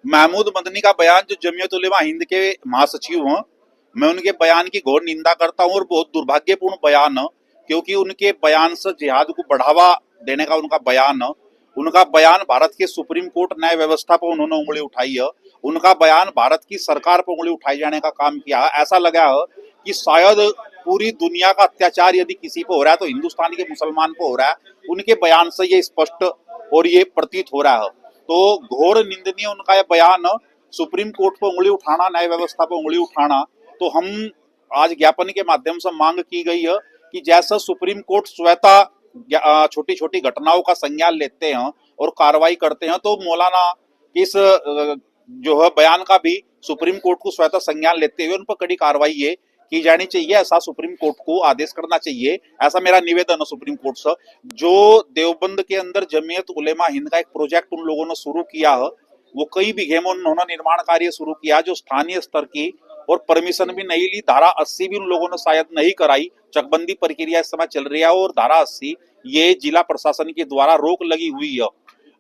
महमूद मदनी का बयान, जो जमीयत उलेमा हिंद के महासचिव हैं, मैं उनके बयान की घोर निंदा करता हूं और बहुत दुर्भाग्यपूर्ण बयान है, क्योंकि उनके बयान से जिहाद को बढ़ावा देने का उनका बयान है। उनका बयान भारत के सुप्रीम कोर्ट न्याय व्यवस्था पर उन्होंने उंगली उठाई है। उनका बयान भारत की सरकार पर उंगली उठाई जाने का काम किया है। ऐसा लगा है कि शायद पूरी दुनिया का अत्याचार यदि किसी पे हो रहा है तो हिंदुस्तान के मुसलमान पे हो रहा है। उनके बयान से ये स्पष्ट और ये प्रतीत हो रहा है। तो घोर निंदनीय उनका यह बयान, सुप्रीम कोर्ट पर उंगली उठाना, न्याय व्यवस्था पर उंगली उठाना। तो हम आज ज्ञापन के माध्यम से मांग की गई है कि जैसा सुप्रीम कोर्ट स्वतः छोटी छोटी घटनाओं का संज्ञान लेते हैं और कार्रवाई करते हैं, तो मौलाना इस जो है बयान का भी सुप्रीम कोर्ट को स्वतः संज्ञान लेते हुए उन पर कड़ी कार्रवाई ये की जानी चाहिए। ऐसा सुप्रीम कोर्ट को आदेश करना चाहिए। ऐसा मेरा निवेदन है सुप्रीम कोर्ट से। जो देवबंद के अंदर जमीयत उलेमा हिंद का एक प्रोजेक्ट उन लोगों ने शुरू किया है, वो कई बीघे में उन्होंने निर्माण कार्य शुरू किया, जो स्थानीय स्तर की और परमिशन भी नहीं ली। धारा 80 भी उन लोगों ने शायद नहीं कराई। चकबंदी प्रक्रिया इस समय चल रही है और धारा 80 ये जिला प्रशासन के द्वारा रोक लगी हुई है।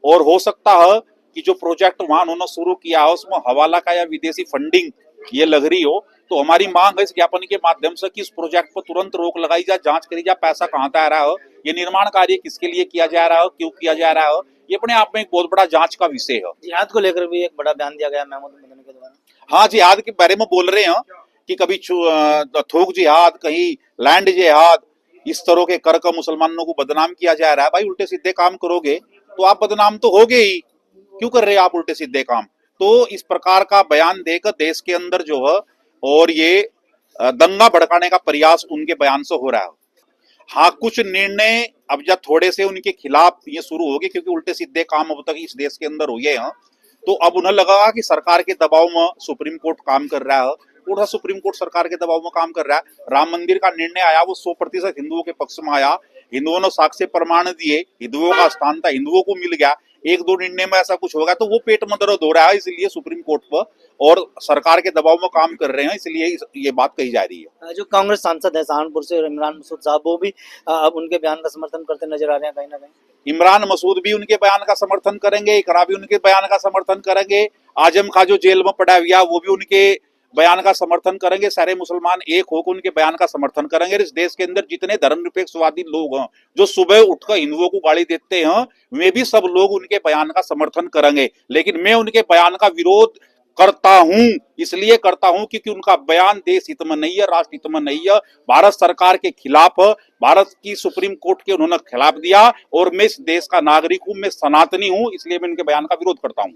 और हो सकता है कि जो प्रोजेक्ट वहां उन्होंने शुरू किया है उसमें हवाला का या विदेशी फंडिंग ये लग रही हो। तो हमारी मांग है इस ज्ञापन के माध्यम से कि इस प्रोजेक्ट पर तुरंत रोक लगाई जाए, जांच करी जाए, पैसा कहां से आ रहा है, ये निर्माण कार्य किसके लिए किया जा रहा है, क्यों किया जा रहा है, ये अपने आप में एक बहुत बड़ा जांच का विषय है। जिहाद को लेकर भी एक बड़ा बयान दिया गया महमूद मदनी के द्वारा। हाँ, जिहाद के बारे में बोल रहे हैं कि कभी थोक जिहाद, कहीं लैंड जिहाद, इस तरह के कर कर मुसलमानों को बदनाम किया जा रहा है। भाई उल्टे सीधे काम करोगे तो आप बदनाम तो होगे ही, क्यों कर रहे हैं आप उल्टे सीधे काम। तो इस प्रकार का बयान देकर देश के अंदर जो है और ये दंगा भड़काने का प्रयास उनके बयान से हो रहा है। हाँ, कुछ निर्णय अब जब थोड़े से उनके खिलाफ ये शुरू हो गए, क्योंकि उल्टे सीधे काम अब तक इस देश के अंदर हुए हैं, तो अब उन्हें लगा कि सरकार के दबाव में सुप्रीम कोर्ट काम कर रहा है। पूरा सुप्रीम कोर्ट सरकार के दबाव में काम कर रहा है। राम मंदिर का निर्णय आया वो 100% हिंदुओं के पक्ष में आया। हिंदुओं ने साक्ष्य प्रमाण दिए, हिंदुओं का स्थान था, हिंदुओं को मिल गया। एक दो निर्णय में ऐसा कुछ होगा तो वो पेट में दर्द हो रहा है, इसलिए सुप्रीम कोर्ट पर और सरकार के दबाव में काम कर रहे हैं, इसलिए ये बात कही जा रही है। जो कांग्रेस सांसद है सहारनपुर से इमरान मसूद साहब, वो भी अब उनके बयान का समर्थन करते नजर आ रहे हैं कहीं ना कहीं। इमरान मसूद भी उनके बयान का समर्थन करेंगे, इकरा भी उनके बयान का समर्थन करेंगे, आजम खां जो जेल में पड़ा हुआ वो भी उनके बयान का समर्थन करेंगे। सारे मुसलमान एक होकर उनके बयान का समर्थन करेंगे। इस देश के अंदर जितने धर्मनिरपेक्षवादी लोग हैं जो सुबह उठकर हिंदुओं को गाली देते हैं, वे भी सब लोग उनके बयान का समर्थन करेंगे। लेकिन मैं उनके बयान का विरोध करता हूं, इसलिए करता हूं क्योंकि उनका बयान देश हित में नहीं है, राष्ट्र हित में नहीं है, भारत सरकार के खिलाफ है। भारत की सुप्रीम कोर्ट के उन्होंने खिलाफ दिया और मैं इस देश का नागरिक हूं, मैं सनातनी हूं, इसलिए मैं उनके बयान का विरोध करता हूं।